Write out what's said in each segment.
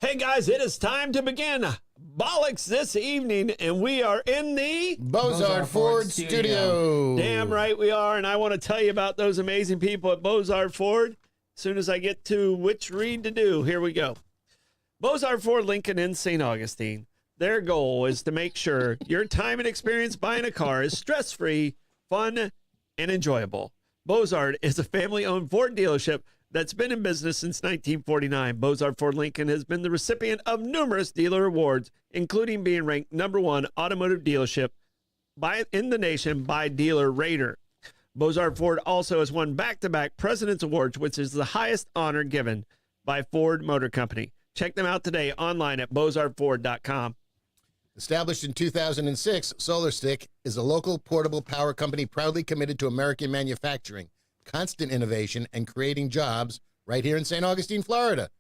Hey guys, it is time to begin Bollocks this evening, and we are in the Bozard Ford Studio. Damn right we are, and I want to tell you about those amazing people at Bozard Ford as soon as I get to which read to do. Here we go. Bozard Ford Lincoln in St. Augustine. Their goal is to make sure your time and experience buying a car is stress-free, fun, and enjoyable. Bozard is a family-owned Ford dealership that's been in business since 1949. Bozard Ford Lincoln has been the recipient of numerous dealer awards, including being ranked #1 automotive dealership in the nation by Dealer Rater. Bozard Ford also has won back-to-back President's Awards, which is the highest honor given by Ford Motor Company. Check them out today online at bozardford.com. Established in 2006, SolarStick is a local portable power company proudly committed to American manufacturing, constant innovation, and creating jobs right here in St. Augustine, Florida.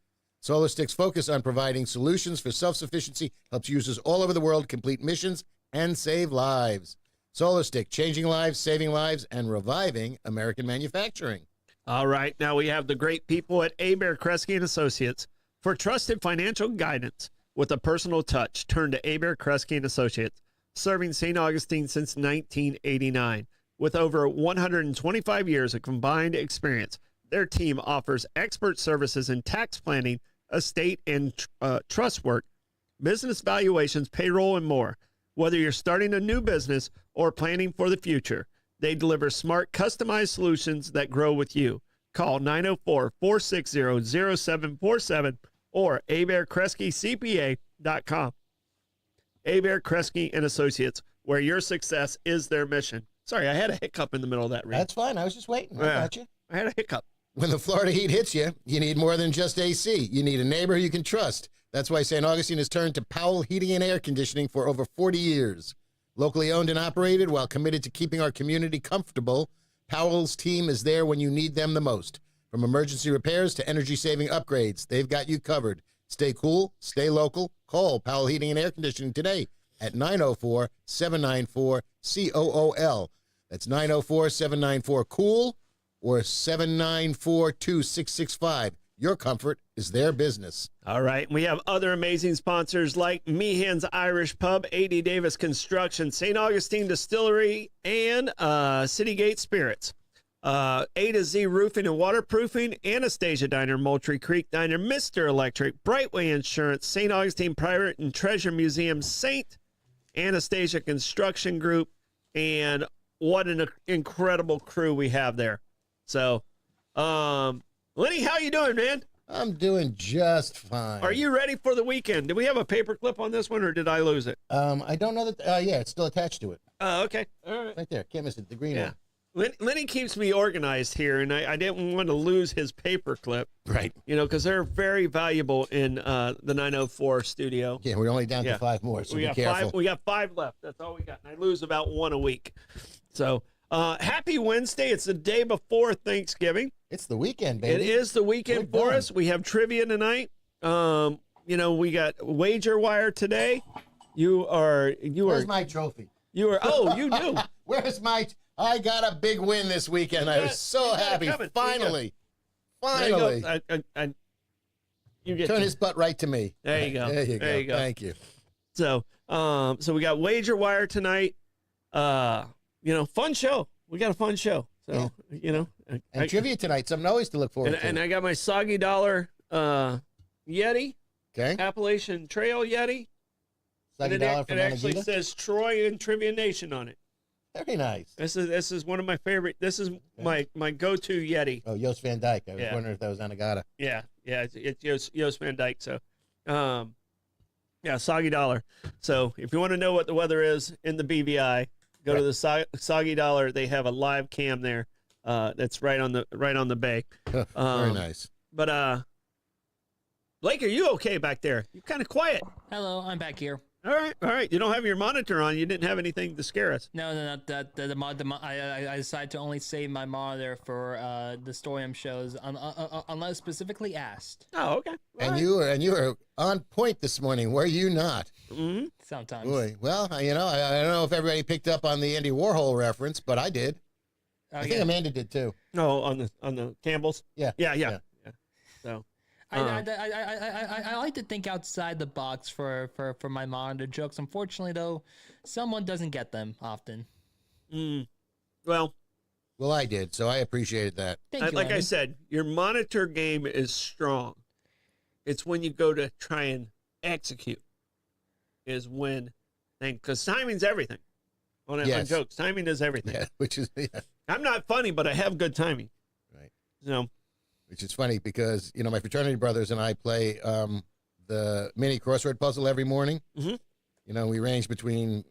SolarStick's focus on providing solutions for self-sufficiency helps users all over the world complete missions and save lives. SolarStick, changing lives, saving lives, and reviving American manufacturing. All right, now we have the great people at Hebert Kresge and Associates. For trusted financial guidance with a personal touch, turn to Hebert Kresge and Associates, serving St. Augustine since 1989. With over 125 years of combined experience, their team offers expert services in tax planning, estate and trust work, business valuations, payroll, and more. Whether you're starting a new business or planning for the future, they deliver smart, customized solutions that grow with you. Call 904-460-0747 or HebertKresgeCPA.com. Hebert Kresge and Associates, where your success is their mission. Sorry, I had a hiccup in the middle of that read. That's fine. I was just waiting. I got you. I had a hiccup. When the Florida heat hits you, you need more than just AC. You need a neighbor you can trust. That's why St. Augustine has turned to Powell Heating and Air Conditioning for over 40 years. Locally owned and operated while committed to keeping our community comfortable, Powell's team is there when you need them the most. From emergency repairs to energy-saving upgrades, they've got you covered. Stay cool, stay local. Call Powell Heating and Air Conditioning today at 904-794-COOL. That's 904-794-COOL or 794-2665. Your comfort is their business. All right. We have other amazing sponsors like Meehan's Irish Pub, A.D. Davis Construction, St. Augustine Distillery, and Citygate Spirits. A to Z Roofing and Waterproofing, Anastasia Diner, Moultrie Creek Diner, Mr. Electric, Brightway Insurance, St. Augustine Pirate and Treasure Museum, St. Anastasia Construction Group, and what an incredible crew we have there. So, Lenny, how you doing, man? I'm doing just fine. Are you ready for the weekend? Do we have a paper clip on this one, or did I lose it? I don't know that. Yeah, it's still attached to it. Oh, okay. All right. Right there. Can't miss it. The green Yeah. one. Lenny keeps me organized here, and I didn't want to lose his paper clip. Right. You know, because they're very valuable in the 904 studio. Yeah, we're only down to 5 more, so we be got careful. We got 5 left. That's all we got. And I lose about 1 a week. So, happy Wednesday. It's the day before Thanksgiving. It's the weekend, baby. It is the weekend for us. We have trivia tonight. You know, we got Wager Wire today. Where's my trophy? Oh, you do. Where's my... I got a big win this weekend. I was so happy. Finally. Finally. You get Turn his butt right to me. There you go. There you go. There you go. Thank you. So we got Wager Wire tonight. You know, fun show. We got a fun show. So, you know. And trivia tonight. Something always to look forward to. And I got my Soggy Dollar Yeti. Okay. Appalachian Trail Yeti. Soggy Dollar from It actually Anagita. says Troy and Trivia Nation on it. Very nice. This is one of my favorite. This is my go-to Yeti. Oh, Joost Van Dyke. I was wondering if that was Anagata. Yeah, it's Joost Van Dyke. So, yeah, Soggy Dollar. So if you want to know what the weather is in the BVI, go to the Soggy Dollar. They have a live cam there. That's right on the bay. Very nice. But Blake, are you okay back there? You're kind of quiet. Hello, I'm back here. All right. You don't have your monitor on. You didn't have anything to scare us. No, I decided to only save my monitor for the Storium shows unless specifically asked. Oh, okay. You were on point this morning, were you not? Mm-hmm. Sometimes. Boy, well, you know, I don't know if everybody picked up on the Andy Warhol reference, but I did. I think Amanda did too. No, on the Campbells. Yeah. Yeah. So I like to think outside the box for my monitor jokes. Unfortunately, though, someone doesn't get them often. Well, Well, I did, so I appreciated that. Thank you. like I Lenny. said, your monitor game is strong. It's when you go to try and execute is when because timing's everything. On Yes. jokes, timing is everything. Yeah, which is I'm not funny, but I have good timing. Right. So which is funny because my fraternity brothers and I play the mini crossword puzzle every morning. Mhm. We range between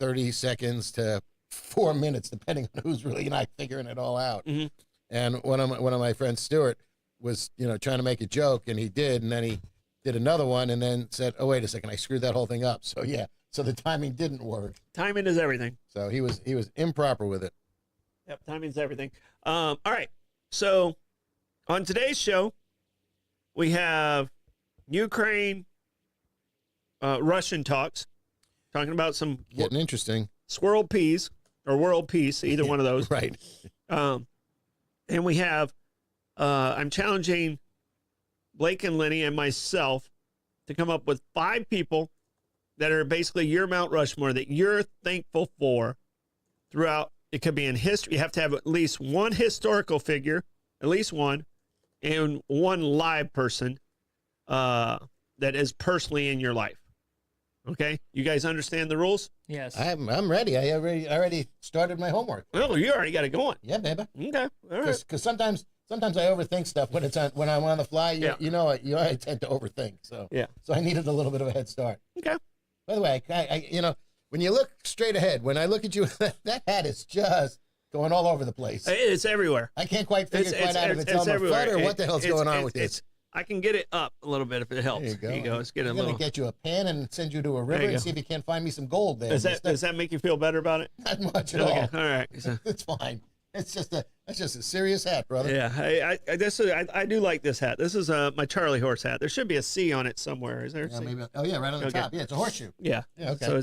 30 seconds to 4 minutes, depending on who's really figuring it all out. Mhm. And one of my friends, Stuart, was trying to make a joke, and he did, and then he did another one, and then said, "Oh, wait a second, I screwed that whole thing up." So yeah, so the timing didn't work. timing is everything. So he was improper with it. Yep, timing's everything. All right. So on today's show, we have Ukraine, Russian talks, talking about some Getting interesting, squirrel peas or world peace, either one of those. right? And we have, I'm challenging Blake and Lenny and myself to come up with 5 people that are basically your Mount Rushmore that you're thankful for throughout. It could be in history. You have to have at least one historical figure, at least one, and one live person that is personally in your life. Okay? You guys understand the rules? Yes. I'm ready. I already started my homework. Oh, you already got it going. Yeah, baby. Okay. All right. Because sometimes I overthink stuff when I'm on the fly. Yeah. I tend to overthink. So Yeah. So I needed a little bit of a head start. Okay. By the way, I when you look straight ahead, when I look at you, that hat is just going all over the place. It's everywhere. I can't quite figure out if it's Elmer everywhere. Fudd or what the hell's going on with it's- this. I can get it up a little bit if it helps. There you go. Here you go. Let's get it a I'm little. gonna get you a pen and send you to a river you and go. see if you can't find me some gold there. Does that make you feel better about it? Not much at Okay. all. All right. So, It's fine. That's just a serious hat, brother. yeah, I do like this hat. This is my Charlie horse hat. There should be a C on it somewhere. Is there? a Yeah, C? maybe. Oh yeah, right on the Okay. top. Yeah, it's a horseshoe. Yeah. Yeah, okay. So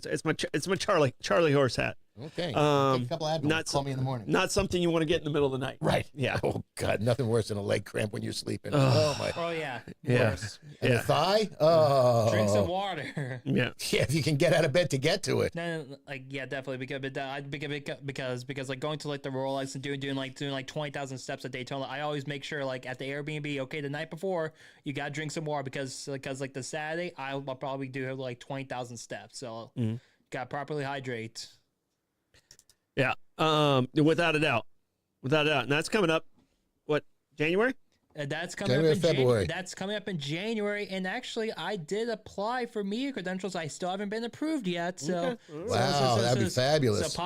it's my Charlie horse hat. Okay. Take Um, a couple Advil. not Call me in the morning. Not something you want to get in the middle of the night. Right. Yeah. Oh God, nothing worse than a leg cramp when you're sleeping. Ugh. Oh my. Oh yeah. Yeah. Worse. And Yeah. the thigh. Oh. Drink some water. Yeah. Yeah, if you can get out of bed to get to it. No, like yeah, definitely because like going to like the Rolex and doing like 20,000 steps a day. I always make sure like at the Airbnb, okay, the night before you gotta drink some water because like the Saturday I'll probably do like 20,000 steps, so gotta properly hydrate. Yeah. Without a doubt, and that's coming up. What, January? That's coming January, up in February. That's coming up in January, and actually, I did apply for media credentials. I still haven't been approved yet. So, Wow, that'd be fabulous. So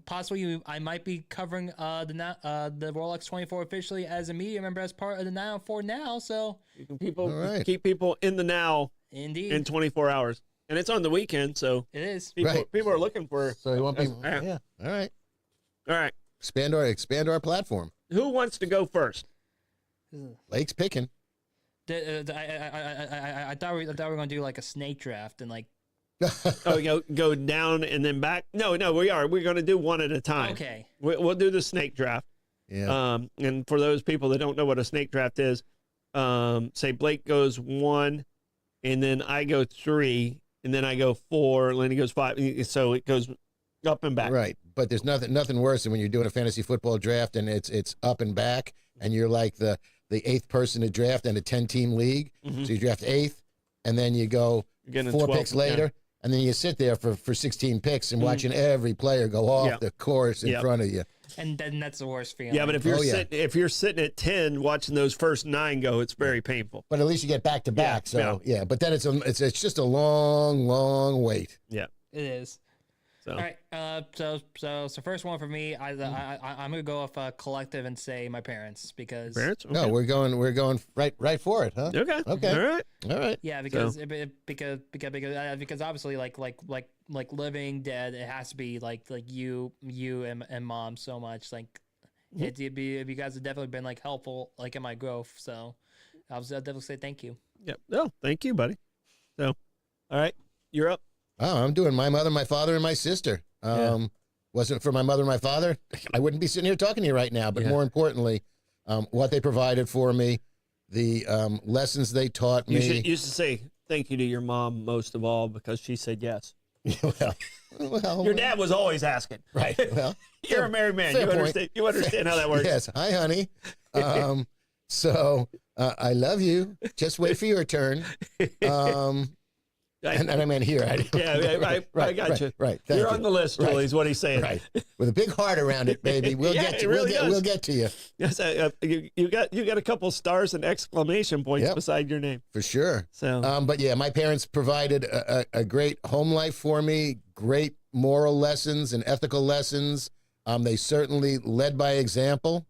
possibly, I might be covering the Rolex 24 officially as a media member as part of the Now for Now. So, People All right. keep people in the now indeed, in 24 hours, and it's on the weekend, so it is. Right. people are looking for. So you won't be. Yeah. Yeah. All right. All right. Expand our platform. Who wants to go first? Lake's picking. I thought we were gonna do like a snake draft and like. Oh, go down and then back. No, we are. We're going to do one at a time. Okay. We'll do the snake draft. Yeah. And for those people that don't know what a snake draft is, say Blake goes 1, and then I go 3, and then I go 4, and Lenny goes 5. So it goes up and back. Right. But there's nothing worse than when you're doing a fantasy football draft and it's up and back, and you're like the 8th person to draft in a 10-team league. Mhm. So you draft 8th, and then you go You're getting 4 12, picks later, and then you sit there for 16 picks and watching every player go off Yeah. the course in Yeah. front of you. And then that's the worst feeling. Yeah, but if you're Oh, yeah. if you're sitting at 10 watching those first 9 go, it's very painful. But at least you get back to back. Yeah, So yeah. But then it's just a long wait. Yeah. it is. So All right. So first one for me, I'm gonna go off collective and say my parents because parents. Okay. No, we're going right for it, huh? Okay. Okay. All right. All right. yeah because because obviously like living dead, it has to be like you and mom so much like you guys have definitely been like helpful like in my growth, so I'll definitely say thank you. Yep. No, thank you, buddy. So, all right, you're up. Oh, I'm doing my mother, my father, and my sister. Wasn't for my mother and my father, I wouldn't be sitting here talking to you right now. But Yeah. more importantly, what they provided for me, the lessons they taught You me. used to say thank you to your mom most of all because she said yes. well, Your dad was always asking. right. Well, You're a married man. fair You point. understand. You understand how that works. Yes. Hi, honey. So I love you. Just wait for your turn. And I meant here. I got you. Right. Thank You're you. on the list, Julie. Right. Is what he's saying. Right. With a big heart around it, baby. We'll Yeah, get it to really does. we'll get to you Yes, you got a couple stars and exclamation points Yep. beside your name. for sure. So But yeah, my parents provided a great home life for me, great moral lessons and ethical lessons. They certainly led by example.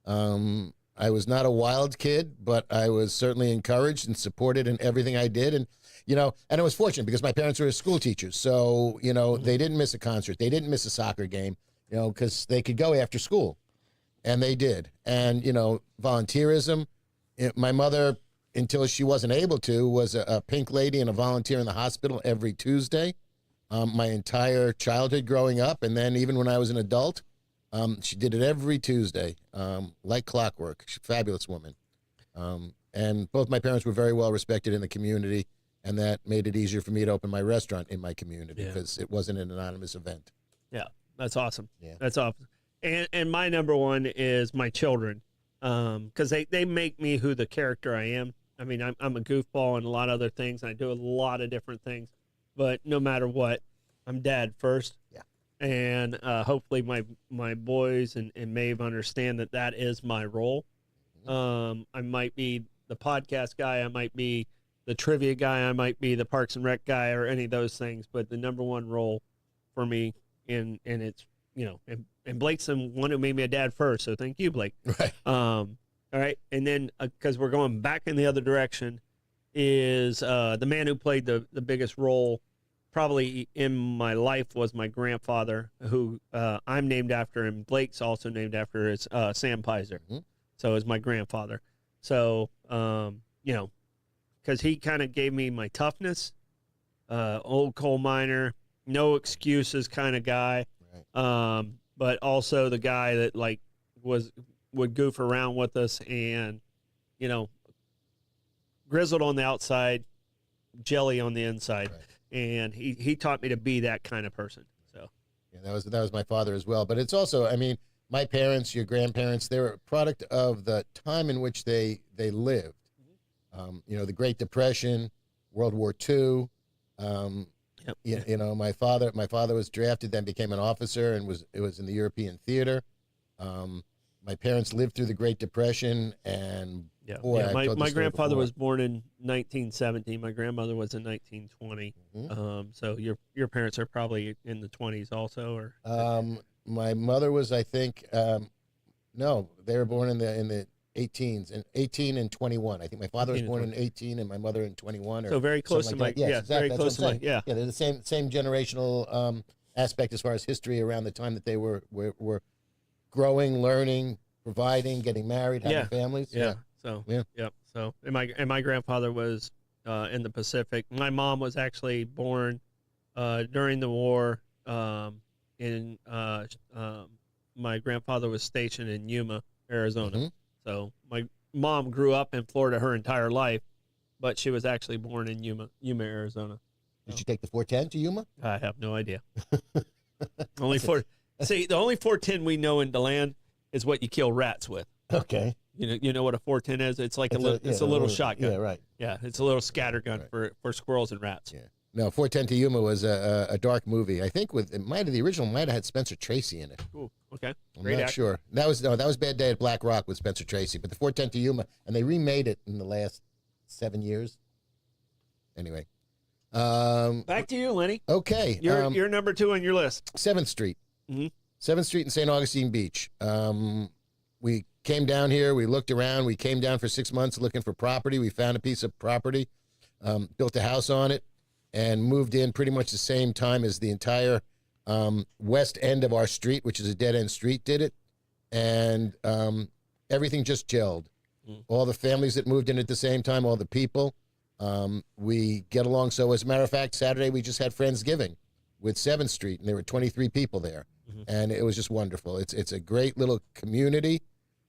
I was not a wild kid, but I was certainly encouraged and supported in everything I did. And, and I was fortunate because my parents were school teachers. So, they didn't miss a concert. They didn't miss a soccer game, because they could go after school. And they did. And, volunteerism. My mother, until she wasn't able to, was a pink lady and a volunteer in the hospital every Tuesday. My entire childhood growing up. And then even when I was an adult, she did it every Tuesday, like clockwork. She's a fabulous woman. And both my parents were very well respected in the community, and that made it easier for me to open my restaurant in my community because it wasn't an anonymous event. yeah, that's awesome. Yeah. That's awesome. And my number one is my children, because they make me who the character I am. I mean, I'm a goofball and a lot of other things. And I do a lot of different things, but no matter what, I'm dad first. Yeah. And hopefully my boys and Maeve understand that is my role. I might be the podcast guy. I might be the trivia guy. I might be the Parks and Rec guy or any of those things. But the number one role for me, and it's, and Blake's the one who made me a dad first. So thank you, Blake. Right. All right. And then because we're going back in the other direction is the man who played the biggest role probably in my life was my grandfather, who I'm named after, and Blake's also named after. Is Sam Pizer. Mm-hmm. So is my grandfather. So because he kind of gave me my toughness, old coal miner, no excuses kind of guy, Right. but also the guy that would goof around with us and grizzled on the outside, jelly on the inside. Right. And he taught me to be that kind of person. So Yeah, that was my father as well. But it's also, I mean, my parents, your grandparents, they're a product of the time in which they lived. The Great Depression, World War II. yep. My father was drafted, then became an officer, and was in the European theater. My parents lived through the Great Depression, and Yeah, boy, I've my told this story grandfather before. was born in 1917. My grandmother was in 1920. So your parents are probably in the 20s also, or My mother was, I think, no, they were born in the 18s, and 18 and 21. I think my father was 18 and born in 18, and my mother in 21. so very close to something my like that. Yes, exactly. very That's close to what my I'm saying. yeah. They're the same generational aspect as far as history around the time that they were growing, learning, providing, getting married, having Yeah. families. Yeah. So Yeah. Yep. So and my grandfather was in the Pacific. My mom was actually born during the war. My grandfather was stationed in Yuma, Arizona. Mhm. So my mom grew up in Florida her entire life, but she was actually born in Yuma, Arizona. Did you take the 410 to Yuma? I have no idea. The only 410 we know in DeLand is what you kill rats with. Okay. You know what a 410 is? It's like It's a little shotgun. Yeah, right. Yeah, it's a little scatter gun Right. for squirrels and rats. Yeah. No, 410 to Yuma was a dark movie. I think the original might have had Spencer Tracy in it. Ooh, okay. I'm Great not actor. sure. That was Bad Day at Black Rock with Spencer Tracy. But the 410 to Yuma, and they remade it in the last 7 years. Anyway. Back to you, Lenny. Okay. You're number 2 on your list. 7th Street. Mhm. 7th Street in St. Augustine Beach. We came down here. We looked around. We came down for 6 months looking for property. We found a piece of property, built a house on it, and moved in pretty much the same time as the entire west end of our street, which is a dead-end street, did it. And everything just gelled. All the families that moved in at the same time, all the people, we get along. So as a matter of fact, Saturday we just had Friendsgiving with 7th Street, and there were 23 people there. And it was just wonderful. It's a great little community.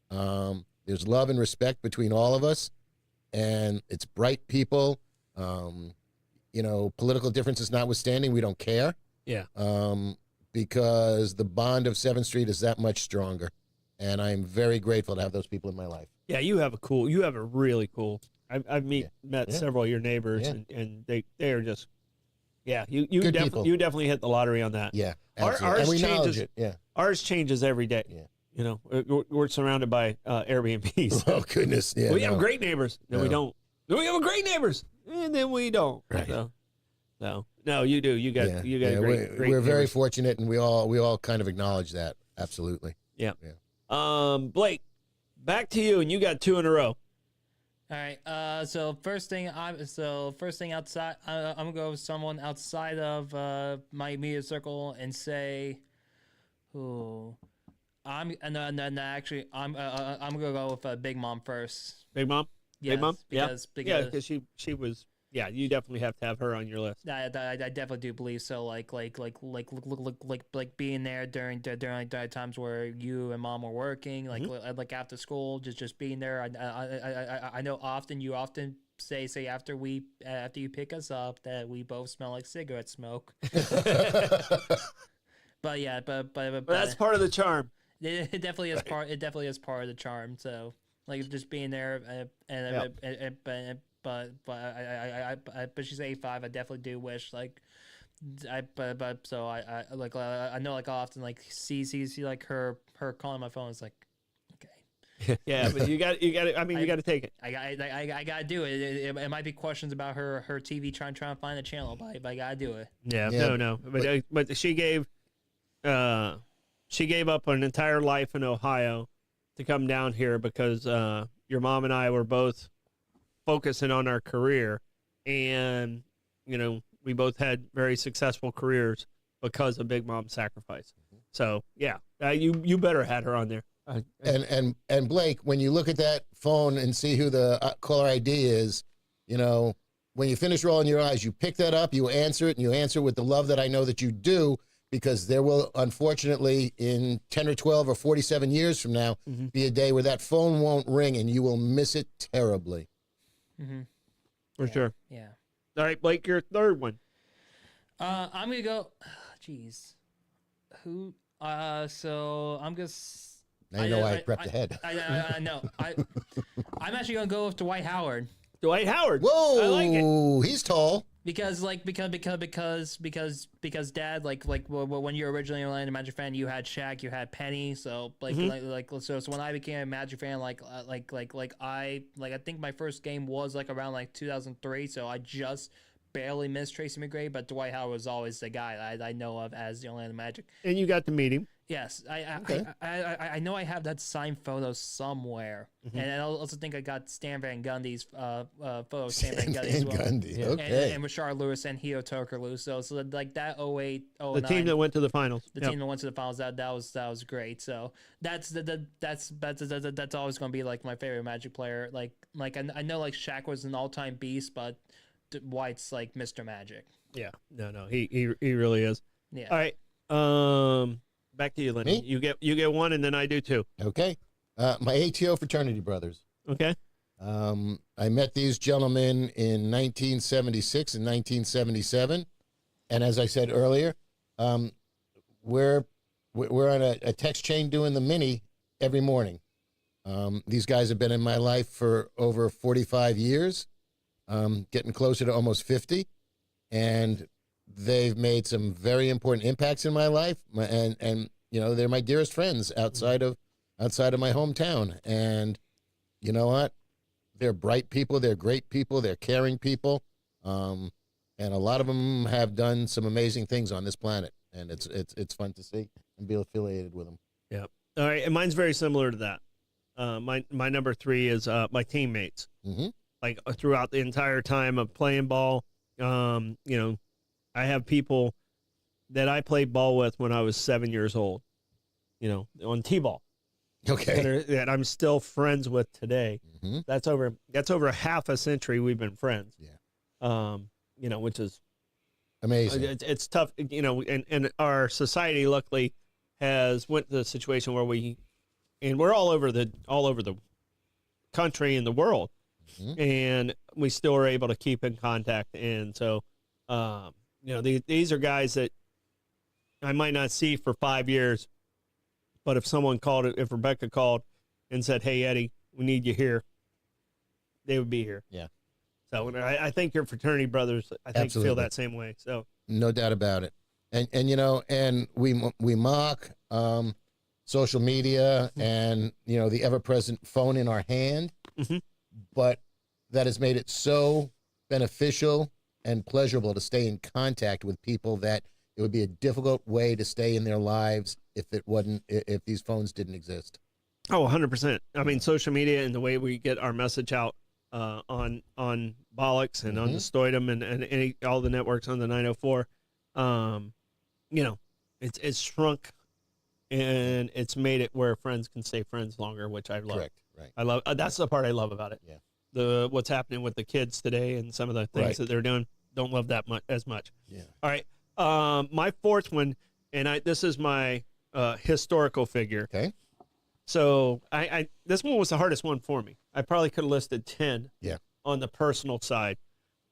There's love and respect between all of us. and it's bright people. You know, political differences notwithstanding, we don't care. Yeah. Because the bond of 7th Street is that much stronger. And I'm very grateful to have those people in my life. Yeah, you have a really cool. I've met several of your neighbors, and they are just, you Good people. you definitely hit the lottery on that. Yeah, Ours absolutely. And we acknowledge changes. it. Yeah. Ours changes every day. Yeah. You know, we're surrounded by Airbnbs. Oh goodness. Yeah. We have great neighbors, then we No. don't. Then we have great neighbors, and then we don't. Right. So no, you do. You got great. We're very neighbors. fortunate, and we all kind of acknowledge that. Absolutely. Yeah. Yeah. Blake, back to you, and you got 2 in a row. All right. So first thing outside, I'm gonna go with someone outside of my immediate circle and say, "Who?" I'm actually I'm gonna go with Big Mom first. Big Mom. Yes, Big Mom. because Because she was. Yeah, you definitely have to have her on your list. I definitely do believe so. Like being there during times where you and Mom were working, like after school, just being there. I know you often say after you pick us up that we both smell like cigarette smoke. But yeah, but That's part of the charm. it definitely is part. It definitely is part of the charm. So like just being there, but she's 85. I definitely do wish I know like I often like see like her calling my phone. It's like, okay. Yeah, but you got I mean, you got to take it. I gotta do it. It might be questions about her TV trying to find the channel, but I gotta do it. Yeah, Yeah. no, but she gave up an entire life in Ohio to come down here because your mom and I were both focusing on our career, and you know, we both had very successful careers because of Big Mom's sacrifice. So yeah, you better had her on there. And Blake, when you look at that phone and see who the caller ID is, you know, when you finish rolling your eyes, you pick that up, you answer it, and you answer with the love that I know that you do, because there will, unfortunately, in 10 or 12 or 47 years from now, be a day where that phone won't ring and you will miss it terribly. For sure. Yeah. All right, Blake, your third one. I'm gonna go. Jeez. Who? So I'm gonna. Now you know why I prepped ahead. I know. I'm actually gonna go with Dwight Howard Dwight Howard. Whoa, I like it. he's tall. because Dad when you were originally a Orlando Magic fan, you had Shaq, you had Penny, so so when I became a Magic fan, I think my first game was like around like 2003, so I just barely missed Tracy McGrady, but Dwight Howard was always the guy I know of as the Orlando Magic. And you got to meet him. Yes, Okay. I know I have that signed photo somewhere, and I also think I got Stan Van Gundy's photo of Stan Van Gundy as well. Gundy. Yeah. Okay. And Rashard Lewis and Hio Turkoglu. So like that 08, 09, The team that went to the finals. the Yep. team that went to the finals, that was great. So that's always going to be like my favorite Magic player. Like I know like Shaq was an all-time beast, but Dwight's like Mr. Magic. Yeah. No. He really is. Yeah. All right. Back to you, Lenny. Me? You get one, and then I do too. Okay. My ATO fraternity brothers. Okay. I met these gentlemen in 1976 and 1977, and as I said earlier, we're on a text chain doing the mini every morning. These guys have been in my life for over 45 years, getting closer to almost 50, and they've made some very important impacts in my life, and you know, they're my dearest friends outside of my hometown. And you know what? They're bright people, they're great people, they're caring people, and a lot of them have done some amazing things on this planet, and it's fun to see and be affiliated with them. Yeah. All right. And mine's very similar to that. My number 3 is my teammates. Mm-hmm. Like throughout the entire time of playing ball, you know, I have people that I played ball with when I was 7 years old, you know, on T-ball. Okay. That I'm still friends with today. Mm-hmm. That's over half a century we've been friends. Yeah. You know, which is Amazing. it's tough, you know, and our society luckily has went to the situation where we're all over the country and the world. and we still are able to keep in contact. And so, these are guys that I might not see for 5 years, but if someone called, if Rebecca called and said, "Hey, Eddie, we need you here," they would be here. Yeah. So I think your fraternity brothers, I think, Absolutely. feel that same way. So No doubt about it. And we mock social media and the ever-present phone in our hand, but that has made it so beneficial and pleasurable to stay in contact with people that it would be a difficult way to stay in their lives if these phones didn't exist. Oh, 100%. I mean, social media and the way we get our message out on Bollocks and on the Stoidum and all the networks on the 904, it's shrunk, and it's made it where friends can stay friends longer, which I love. Correct. Right. I love that's the part I love about it. Yeah. What's happening with the kids today and some of the things that they're doing, don't love that as much. Yeah. All right. My fourth one, and this is my historical figure. Okay. So this one was the hardest one for me. I probably could have listed 10 on the personal side.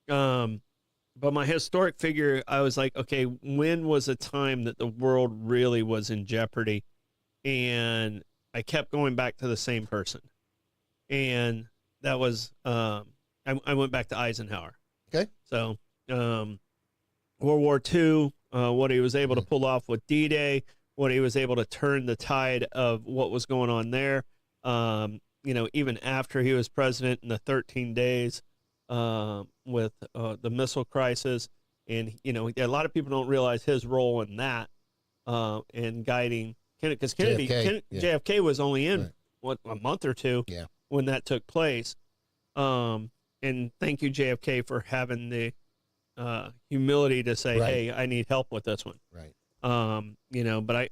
But my historic figure, I was like, okay, when was a time that the world really was in jeopardy? And I kept going back to the same person. And that was, I went back to Eisenhower. Okay. So World War II, what he was able to pull off with D-Day, what he was able to turn the tide of what was going on there. Even after he was president in the 13 days with the missile crisis. And, a lot of people don't realize his role in that in guiding, because JFK was only in, a month or two when that took place. And thank you, JFK, for having the humility to say, hey, I need help with this one. Right. But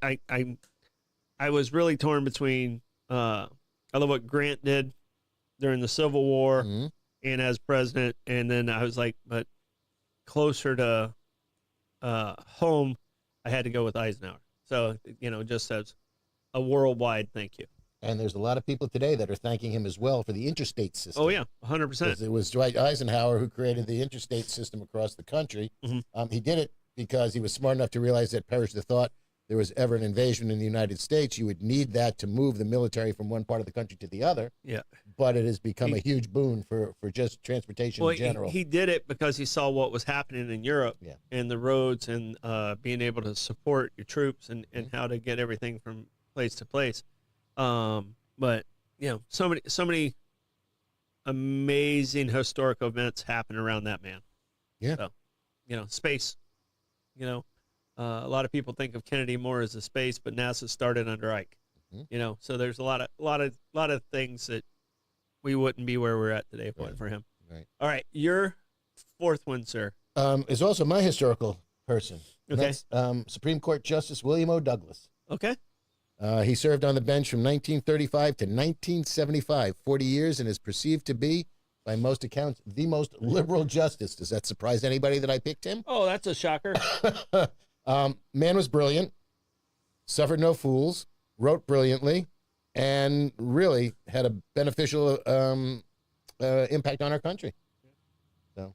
I was really torn between I love what Grant did during the Civil War and as president, and then I was like, but closer to home, I had to go with Eisenhower. So just as a worldwide thank you. And there's a lot of people today that are thanking him as well for the interstate system. Oh yeah, 100%. It was Dwight Eisenhower who created the interstate system across the country. He did it because he was smart enough to realize that perish the thought there was ever an invasion in the United States, you would need that to move the military from one part of the country to the other. Yeah. But it has become a huge boon for just transportation in general. He did it because he saw what was happening in Europe and the roads and being able to support your troops and how to get everything from place to place. But so many amazing historic events happen around that man. Yeah. So, space, a lot of people think of Kennedy more as a space, but NASA started under Ike. So there's a lot of things that we wouldn't be where we're at today if it wasn't for him. Right. All right, your fourth one, sir. Is also my historical person. Okay. That's Supreme Court Justice William O. Douglas. Okay. He served on the bench from 1935 to 1975, 40 years, and is perceived to be, by most accounts, the most liberal justice. Does that surprise anybody that I picked him? Oh, that's a shocker. Man was brilliant, suffered no fools, wrote brilliantly, and really had a beneficial impact on our country. So,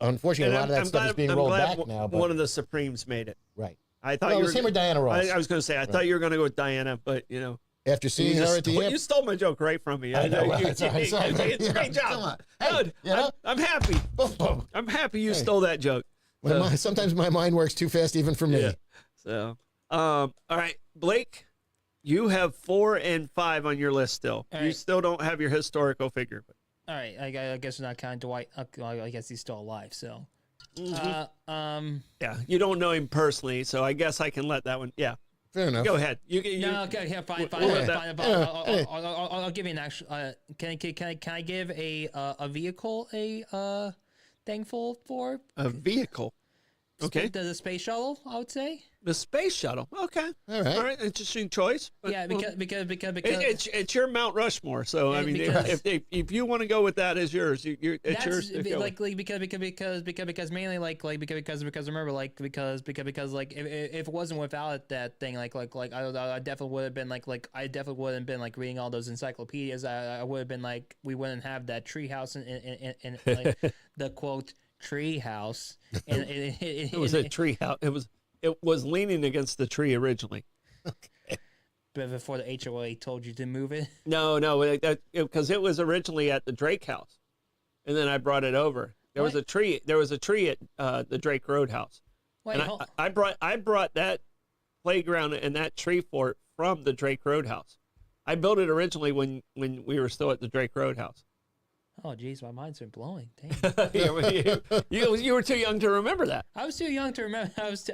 unfortunately, a lot of that stuff is being rolled back now. But one of the Supremes made it. Right. I thought it was him or Diana Ross. I was going to say, I thought you were going to go with Diana, but after seeing her at the you stole my joke right from me. I know. It's a great job. Come on. Hey, Good. I'm happy. Boom, boom. I'm happy you stole that joke. Sometimes my mind works too fast even for me. Yeah. So, all right, Blake, you have 4 and 5 on your list still. All you right. still don't have your historical figure. But All right, I guess we're not kind of Dwight. I guess he's still alive. So, yeah, you don't know him personally, so I guess I can let that one. Yeah, Fair enough. go ahead. no, okay, yeah, fine. we'll let that- I'll give you an actual. Can I give a vehicle a thankful for a vehicle. Okay. the space shuttle? I would say. The space shuttle. Okay. All right. All right. Interesting choice. But, Yeah, well, because it's your Mount Rushmore. So I mean, because- if you want to go with that as yours, it's that's yours. to go with. because mainly because remember because like if it wasn't without that thing like I definitely would have been I definitely wouldn't been like reading all those encyclopedias. I would have been like we wouldn't have that tree house in like the quote tree house. And It was a tree house. It was leaning against the tree originally. but before the HOA told you to move it. No, because it was originally at the Drake house, and then I brought it over. There was What? a tree. There was a tree at the Drake Road house, Wait, and hold, I brought that playground and that tree fort from the Drake Road house. I built it originally when we were still at the Drake Road house. oh geez, my mind's been blowing. Dang. You were too young to remember that. I was too young to remember. I was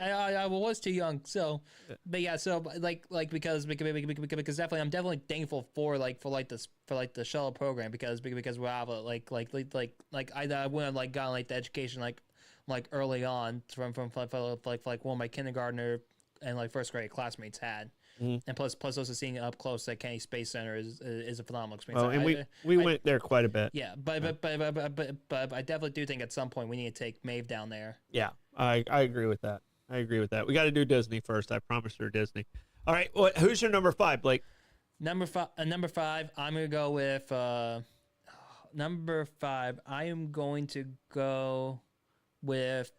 too young. So, but yeah. So because definitely I'm definitely thankful for the shuttle program because we have I wouldn't have like gotten like the education like early on from one of my kindergartner and like first grade classmates had. And plus also seeing it up close at Kennedy Space Center is a phenomenal experience. Oh, and we went there quite a bit. Yeah, but I definitely do think at some point we need to take Maeve down there. Yeah, I agree with that. We got to do Disney first. I promised her Disney. All right, who's your number 5, Blake? Number five. I'm gonna go with number 5. I am going to go with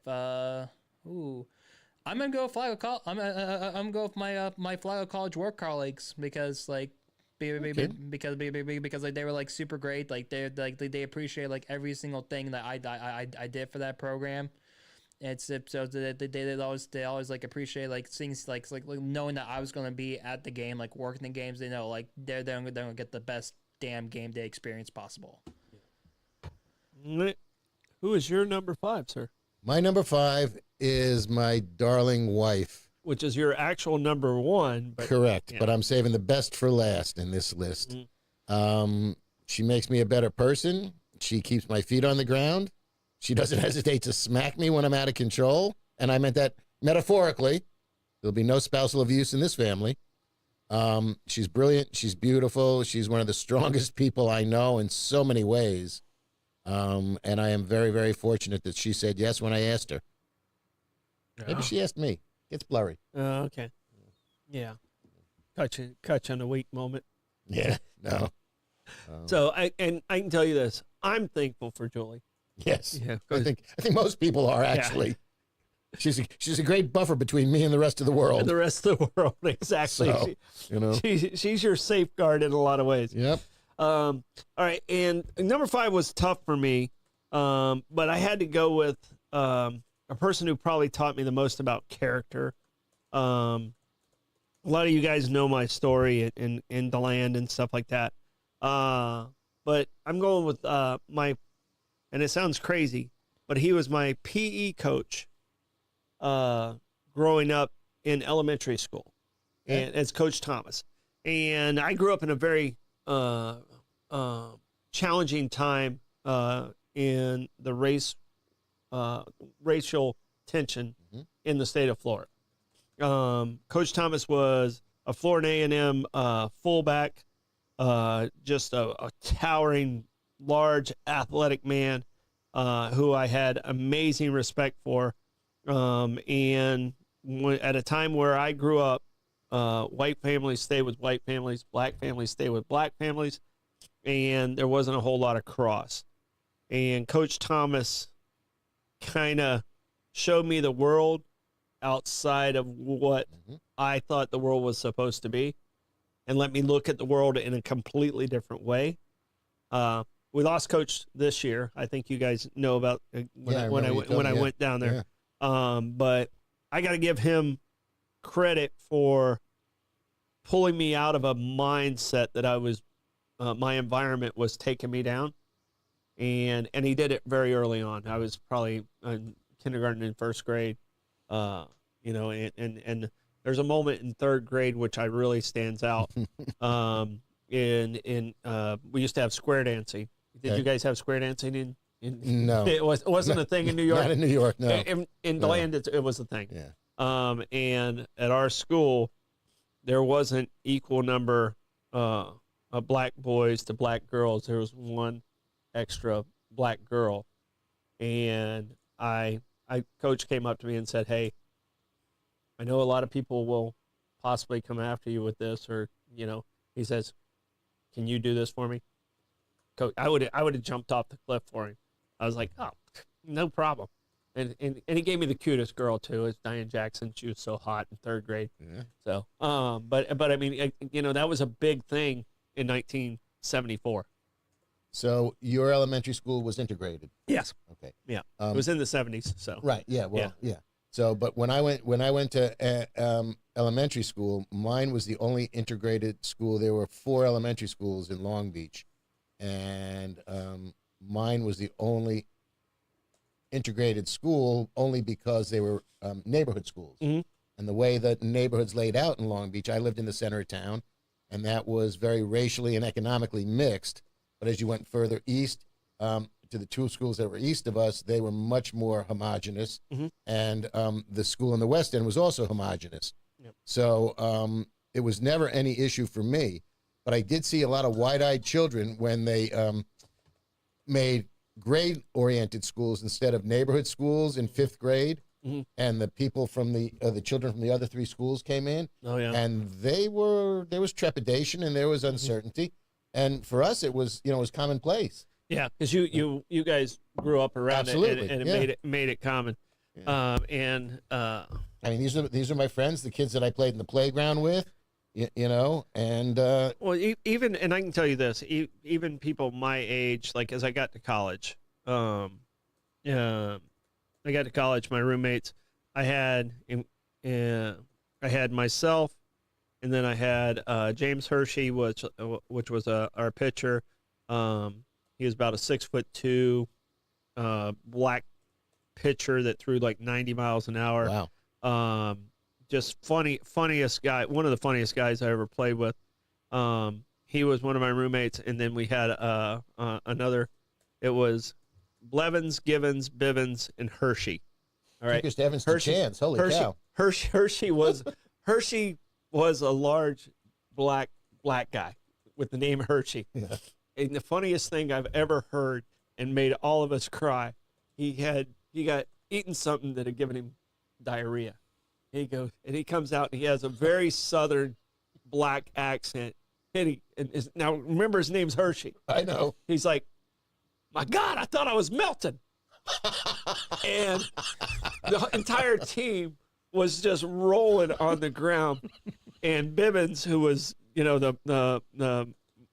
I'm gonna go with Flagler College. I'm gonna go with my Flagler College work colleagues because like because like they were like super great. Like they appreciate like every single thing that I did for that program. It's so they always like appreciate like things like knowing that I was gonna be at the game, like working the games. They know like they're gonna get the best damn game day experience possible. Who is your number 5, sir? My number 5 is my darling wife. Which is your actual number 1. But, Correct, yeah. but I'm saving the best for last in this list. She makes me a better person. She keeps my feet on the ground. She doesn't hesitate to smack me when I'm out of control, and I meant that metaphorically. There'll be no spousal abuse in this family. She's brilliant. She's beautiful. She's one of the strongest people I know in so many ways. And I am very, very fortunate that she said yes when I asked her. Maybe she asked me. It's blurry. Okay. Yeah. Catch you on a weak moment. Yeah. No. So I can tell you this. I'm thankful for Julie. Yes. Yeah. I think most people are actually. She's a great buffer between me and the rest of the world. And the rest of the world, exactly. So, you know. She's your safeguard in a lot of ways. Yep. All right, and number 5 was tough for me, but I had to go with a person who probably taught me the most about character. A lot of you guys know my story in DeLand and stuff like that, but I'm going with and it sounds crazy, but he was my PE coach growing up in elementary school, and it's Coach Thomas. And I grew up in a very challenging time in the racial tension in the state of Florida. Coach Thomas was a Florida A&M fullback, just a towering, large, athletic man who I had amazing respect for. And at a time where I grew up, white families stay with white families, black families stay with black families, and there wasn't a whole lot of cross. And Coach Thomas kind of showed me the world outside of what I thought the world was supposed to be, and let me look at the world in a completely different way. We lost Coach this year. I think you guys know about when I went down there. Yeah. But I got to give him credit for pulling me out of a mindset that I was, my environment was taking me down, and he did it very early on. I was probably in kindergarten and first grade, you know, and there's a moment in third grade which I really stands out. We used to have square dancing. Did you guys have square dancing in No, it wasn't a thing in New York. Not in New York, no. In DeLand, it was a thing. Yeah. And at our school, there wasn't equal number of black boys to black girls. There was one extra black girl, and coach came up to me and said, "Hey, I know a lot of people will possibly come after you with this, or he says, can you do this for me?" Coach, I would have jumped off the cliff for him. I was like, "Oh, no problem." And he gave me the cutest girl too. It's Diane Jackson. She was so hot in 3rd grade. Yeah. So, but I mean, that was a big thing in 1974. So your elementary school was integrated. Yes. Okay. Yeah. It was in the 70s. So. Right. Yeah. Well. Yeah. So, but when I went to elementary school, mine was the only integrated school. There were 4 elementary schools in Long Beach, and mine was the only integrated school, only because they were neighborhood schools. Mm-hmm. And the way that neighborhoods laid out in Long Beach, I lived in the center of town, and that was very racially and economically mixed. But as you went further east, to the 2 schools that were east of us, they were much more homogenous. Mm-hmm. And the school in the West End was also homogenous. Yep. So it was never any issue for me. But I did see a lot of wide-eyed children when they made grade-oriented schools instead of neighborhood schools in 5th grade. Mm-hmm. And the people from the children from the other 3 schools came in. Oh yeah. And there was trepidation and there was uncertainty. And for us, it was commonplace. Yeah, because you guys grew up around Absolutely, it, and yeah. it made it common. Yeah. I mean, these are my friends, the kids that I played in the playground with, and well, even, and I can tell you this, even people my age, like as I got to college, my roommates, I had myself, and then I had James Hershey, which was our pitcher. He was about a 6'2" black pitcher that threw like 90 miles an hour. wow. Just funniest guy, one of the funniest guys I ever played with. He was one of my roommates, and then we had another. It was Blevins, Givens, Bivens, and Hershey. All right, Just Evans to chance. Holy cow. Hershey was a large black guy with the name Hershey. Yeah. And the funniest thing I've ever heard, and made all of us cry, he got eaten something that had given him diarrhea. And he comes out and he has a very southern black accent. Now remember, his name's Hershey. I know. He's like, "My God, I thought I was melting." And the entire team was just rolling on the ground. And Bivens, who was,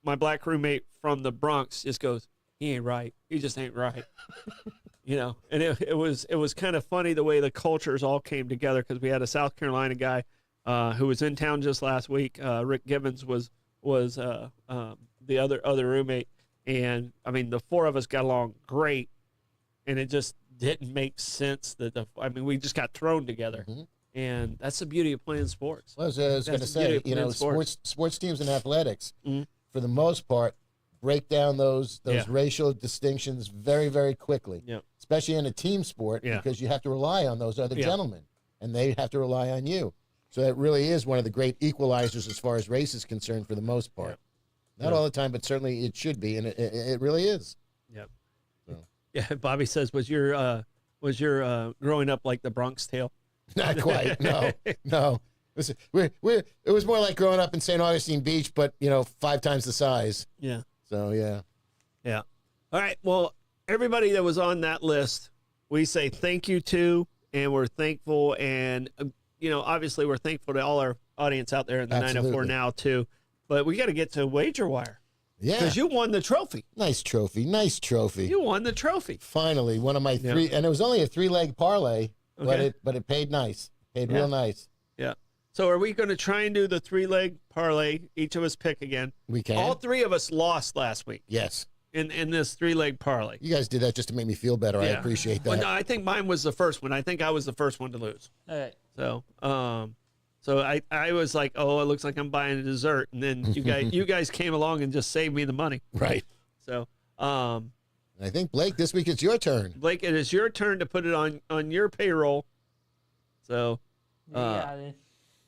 my black roommate from the Bronx, just goes, "He ain't right. He just ain't right." And it was kind of funny the way the cultures all came together, because we had a South Carolina guy who was in town just last week. Rick Givens was the other roommate, and I mean the 4 of us got along great, and it just didn't make sense that we just got thrown together. Mm-hmm. And that's the beauty of playing sports. Well, I was going to say, sports teams and athletics, Mm-hmm. for the most part, break down those racial distinctions very, very quickly. Yeah. Especially in a team sport, because you have to rely on those other gentlemen, and they have to rely on you. So that really is one of the great equalizers as far as race is concerned for the most part. Not all the time, but certainly it should be, and it really is. Yep. So. Yeah. Bobby says, was your growing up like the Bronx Tale? Not quite. No. It was more like growing up in St. Augustine Beach, but 5 times the size. Yeah. So yeah. Yeah. All right. Well, everybody that was on that list, we say thank you to, and we're thankful. And, obviously we're thankful to all our audience out there in the Absolutely. 904 now too. But we got to get to Wager Wire. Yeah. Because you won the trophy. Nice trophy. You won the trophy. Finally, one of my 3, and it was only a 3-leg parlay, Okay. but it paid nice. Paid real nice. Yeah. So are we going to try and do the 3-leg parlay? Each of us pick again. We can. All 3 of us lost last week Yes. in this 3-leg parlay. You guys did that just to make me feel better. I appreciate that. Well, no, I think mine was the first one. I think I was the first one to lose. All right. So, I was like, oh, it looks like I'm buying a dessert, and then you guys came along and just saved me the money. Right. So, I think, Blake, this week it's your turn. Blake, it is your turn to put it on your payroll. So, Yeah.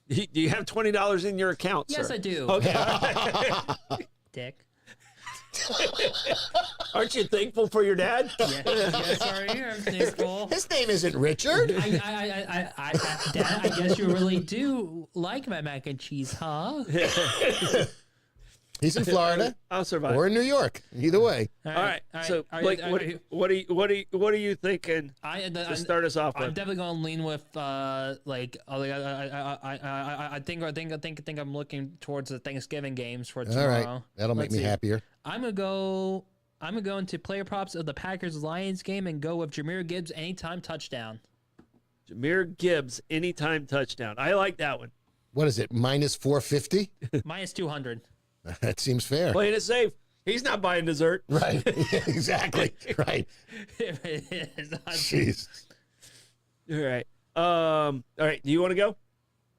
Do you have $20 in your account, Yes, sir? I do. Okay. Dick. Aren't you thankful for your dad? Yeah. Yes, sorry. Everything's cool. His name isn't Richard. Dad, I guess you really do like my mac and cheese, huh? He's in Florida I'll survive. or in New York. Either way. All right. So, Are Blake, you- what are you thinking to start us off I'm with? definitely going to lean with I think I'm looking towards the Thanksgiving games for tomorrow. All right. That'll make Let's me see. happier. I'm gonna go into player props of the Packers Lions game and go with Jahmyr Gibbs anytime touchdown. Jahmyr Gibbs, anytime touchdown. I like that one. What is it? Minus 450? Minus 200. That seems fair. Playing it safe. He's not buying dessert. Right. Exactly. Right. Jeez. All right. All right. Do you want to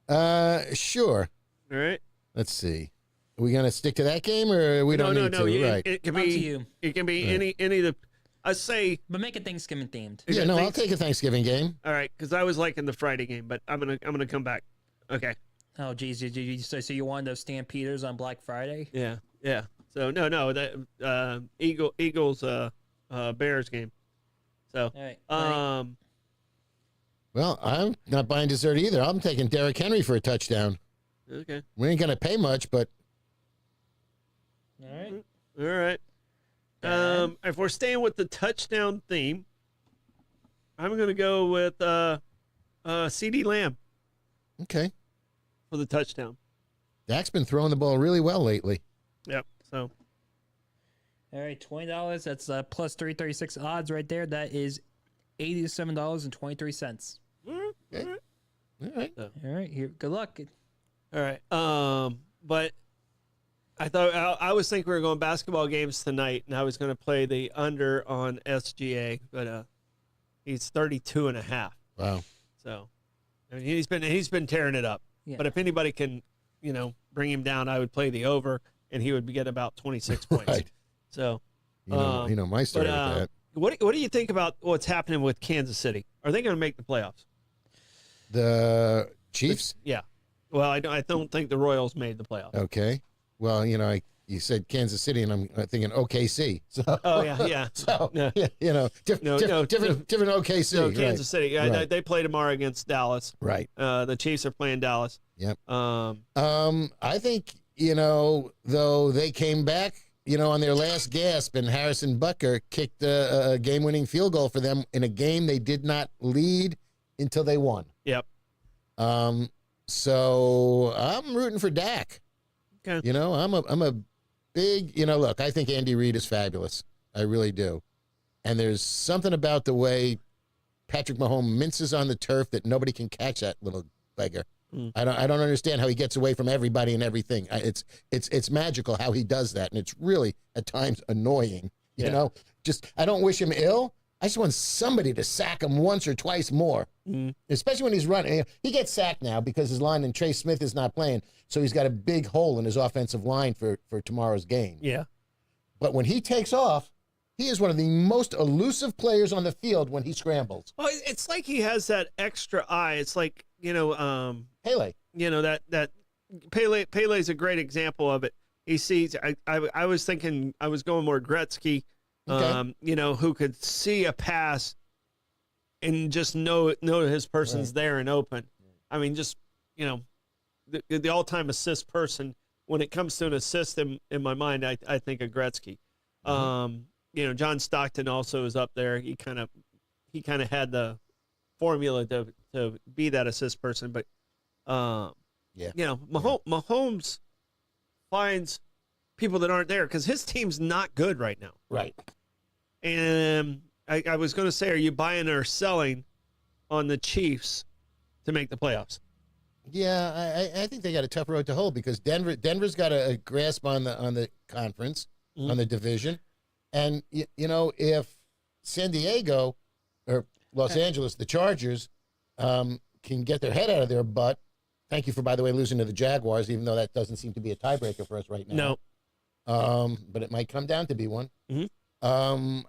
go? Sure. All right. Let's see. Are we gonna stick to that game, or we don't need to? Right. It can Up be to you. It can be any of the. I say. But make it Thanksgiving themed. Yeah. No, I'll take a Thanksgiving game. All right, because I was liking the Friday game, but I'm gonna come back. Okay. Oh, geez, so you wanted those Stampeders on Black Friday? Yeah. Yeah. So no, that Eagles Bears game. So All right. Well, I'm not buying dessert either. I'm taking Derrick Henry for a touchdown. okay. We ain't gonna pay much, but All right. All right. Dad? If we're staying with the touchdown theme, I'm gonna go with CeeDee Lamb okay. for the touchdown. Dak's been throwing the ball really well lately. Yep. So All right, $20. That's plus 336 odds right there. That is $87.23. Okay. All right. All right, here. Good luck. all right. But I thought I was thinking we were going basketball games tonight, and I was going to play the under on SGA, but he's 32.5. Wow. So I mean, he's been tearing it up. Yeah. But if anybody can, bring him down, I would play the over, and he would get about 26 points. Right. So, You know my story with that. what do you think about what's happening with Kansas City? Are they going to make the playoffs? The Chiefs. Yeah. Well, I don't think the Royals made the playoffs. Okay. Well, you said Kansas City, and I'm thinking OKC. So. Oh yeah. So Yeah. different OKC. No, right. Kansas City. Yeah, Right. they play tomorrow against Dallas. Right. The Chiefs are playing Dallas. Yep. I think though they came back, on their last gasp, and Harrison Butker kicked a game-winning field goal for them in a game they did not lead until they won. Yep. So I'm rooting for Dak. Okay. I'm a big, look, I think Andy Reid is fabulous. I really do. And there's something about the way Patrick Mahomes minces on the turf that nobody can catch that little beggar. Mm. I don't understand how he gets away from everybody and everything. It's magical how he does that, and it's really at times annoying. Just I don't wish him ill. I just want somebody to sack him once or twice more, especially when he's running. He gets sacked now because his line and Trey Smith is not playing, so he's got a big hole in his offensive line for tomorrow's game. Yeah. But when he takes off, he is one of the most elusive players on the field when he scrambles. Well, it's like he has that extra eye. It's like Pele. that Pele's a great example of it. He sees. I was thinking I was going more Gretzky. Okay. Who could see a pass and just know his person's there and open. I mean, just the all-time assist person. When it comes to an assist in my mind, I think of Gretzky. John Stockton also is up there. He kind of had the formula to be that assist person, but Mahomes finds people that aren't there because his team's not good right now. Right. And I was going to say, are you buying or selling on the Chiefs to make the playoffs? Yeah, I think they got a tough road to hoe because Denver's got a grasp on the conference, on the division, and if San Diego or Los Angeles, the Chargers, can get their head out of their butt. Thank you for, by the way, losing to the Jaguars, even though that doesn't seem to be a tiebreaker for us right now. No. But it might come down to be one. Mhm.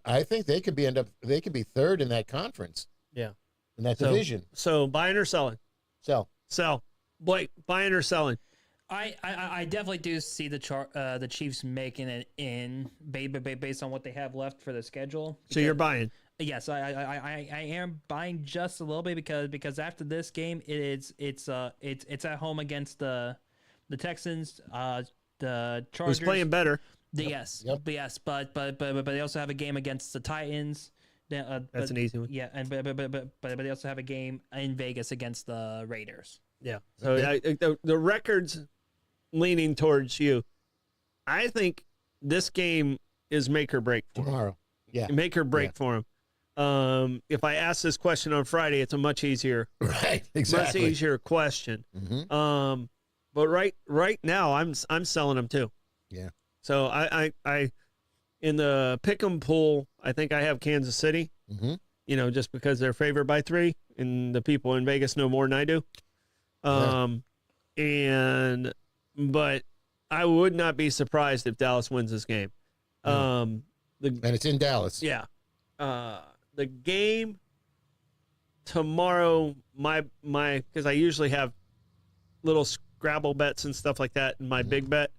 I think they could be third in that conference. Yeah. In that division. So buying or selling? So Sell. Blake, buying or selling? I definitely do see the Chiefs making it in based on what they have left for the schedule. So you're buying. Yes, I am buying just a little bit because after this game it's at home against the Texans, the Chargers. Who's playing better? Yes, Yep. yes, but they also have a game against the Titans. That's an easy one. Yeah, and but they also have a game in Vegas against the Raiders. Yeah. So the record's leaning towards you. I think this game is make or break for him. Tomorrow. Yeah. Make or break for him. If I ask this question on Friday, it's a much easier, Right. much Exactly. easier question. Mm-hmm. But right now, I'm selling them too. Yeah. So I in the pick'em pool, I think I have Kansas City. Mm-hmm. You know, just because they're favored by 3, and the people in Vegas know more than I do. But I would not be surprised if Dallas wins this game. And it's in Dallas. Yeah. The game tomorrow, my because I usually have little Scrabble bets and stuff like that in my big bet.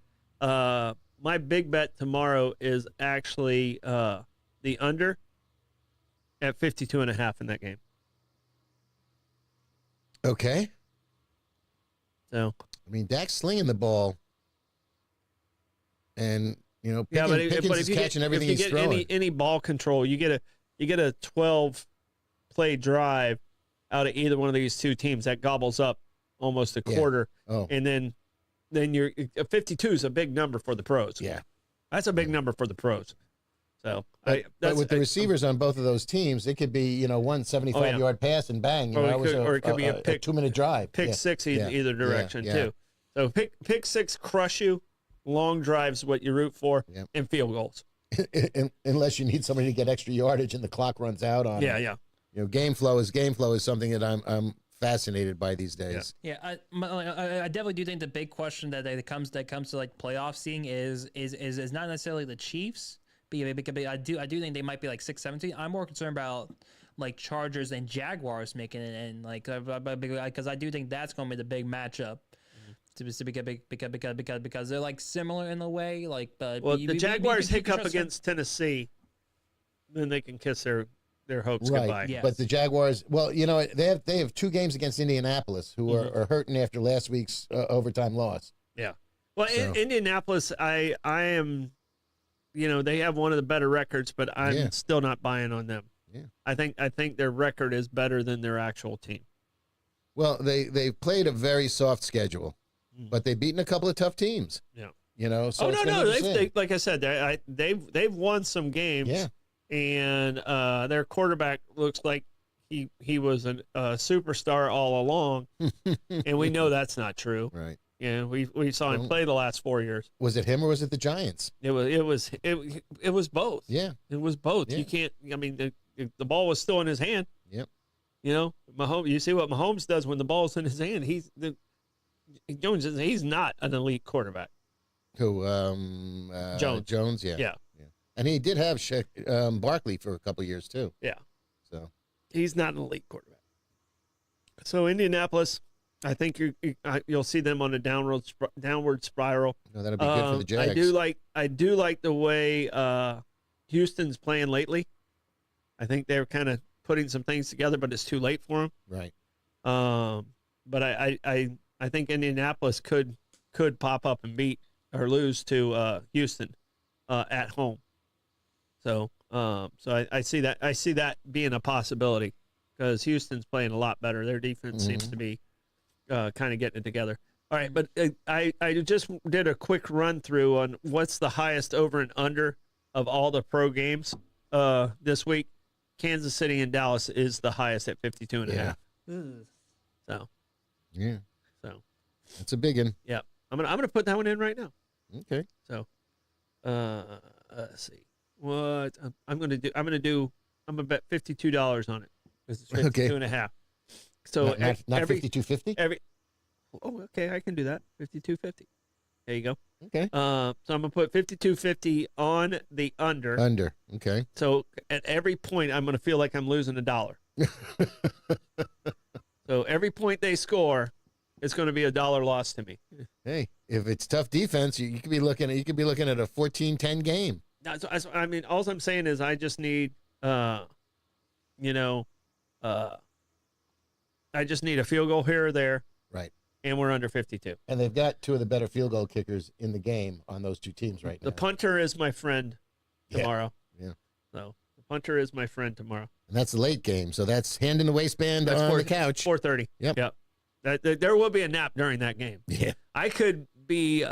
My big bet tomorrow is actually the under at 52.5 in that game. Okay. So I mean, Dak's slinging the ball, and yeah, Pickens is catching everything he's throwing. any ball control, you get a 12 play drive out of either one of these two teams that gobbles up almost a quarter, and then you're 52 is a big number for the pros. Yeah, that's a big number for the pros. So but with the receivers on both of those teams, it could be 175-yard pass and bang. Or it could be a 2-minute drive. Pick six either direction too. So pick six crush you. Long drives what you root for, and field goals. Unless you need somebody to get extra yardage and the clock runs out on. Yeah. Game flow is something that I'm fascinated by these days. Yeah, I definitely do think the big question that comes to like playoff seeing is not necessarily the Chiefs. Because I do think they might be like 6-17. I'm more concerned about like Chargers and Jaguars making it, and like because I do think that's going to be the big matchup. Because they're like similar in a way, like the Jaguars hiccup against Tennessee, then they can kiss their hopes goodbye. Yes. But the Jaguars, they have 2 games against Indianapolis, who are hurting after last week's overtime loss. Yeah. Well, Indianapolis, I am, they have one of the better records, but I'm still not buying on them. Yeah. I think their record is better than their actual team. Well, they've played a very soft schedule, but they've beaten a couple of tough teams. Yeah. So they like I said, they've won some games. Yeah. And their quarterback looks like he was a superstar all along, and we know that's not true. Right. Yeah, we saw him play the last 4 years. Was it him or was it the Giants? It was both. Yeah. It was both. Yeah. You can't. I mean, the ball was still in his hand. Yep. Mahomes. You see what Mahomes does when the ball's in his hand. He's not an elite quarterback. Who? Jones. Jones. Yeah. Yeah. And he did have Barkley for a couple of years too. Yeah. So he's not an elite quarterback. So Indianapolis, I think you'll see them on a downward spiral. no, that'll be good for the Jags. I do like the way Houston's playing lately. I think they're kind of putting some things together, but it's too late for them. Right. But I think Indianapolis could pop up and beat or lose to Houston at home. So I see that being a possibility because Houston's playing a lot better. Their defense seems to be kind of getting it together. All right, but I just did a quick run through on what's the highest over and under of all the pro games this week. Kansas City and Dallas is the highest at 52.5. So Yeah. So That's a big one. yeah, I'm gonna put that one in right now. Okay. So let's see what I'm gonna do. I'm gonna bet $52 on it because it's 52.5. So Not every 52.50. okay, I can do that. 52.50. There you go. Okay. So I'm gonna put 52.50 on the under. Under. Okay. So at every point, I'm gonna feel like I'm losing $1. So every point they score, it's going to be $1 loss to me. Hey, if it's tough defense, you could be looking at a 14-10 game. I mean, all I'm saying is I just need, I just need a field goal here or there, Right. and we're under 52. And they've got two of the better field goal kickers in the game on those two teams right now. The punter is my friend tomorrow. Yeah. So the punter is my friend tomorrow. And that's the late game. So that's hand in the waistband on the couch. 4:30. Yep. There will be a nap during that game. Yeah. I could be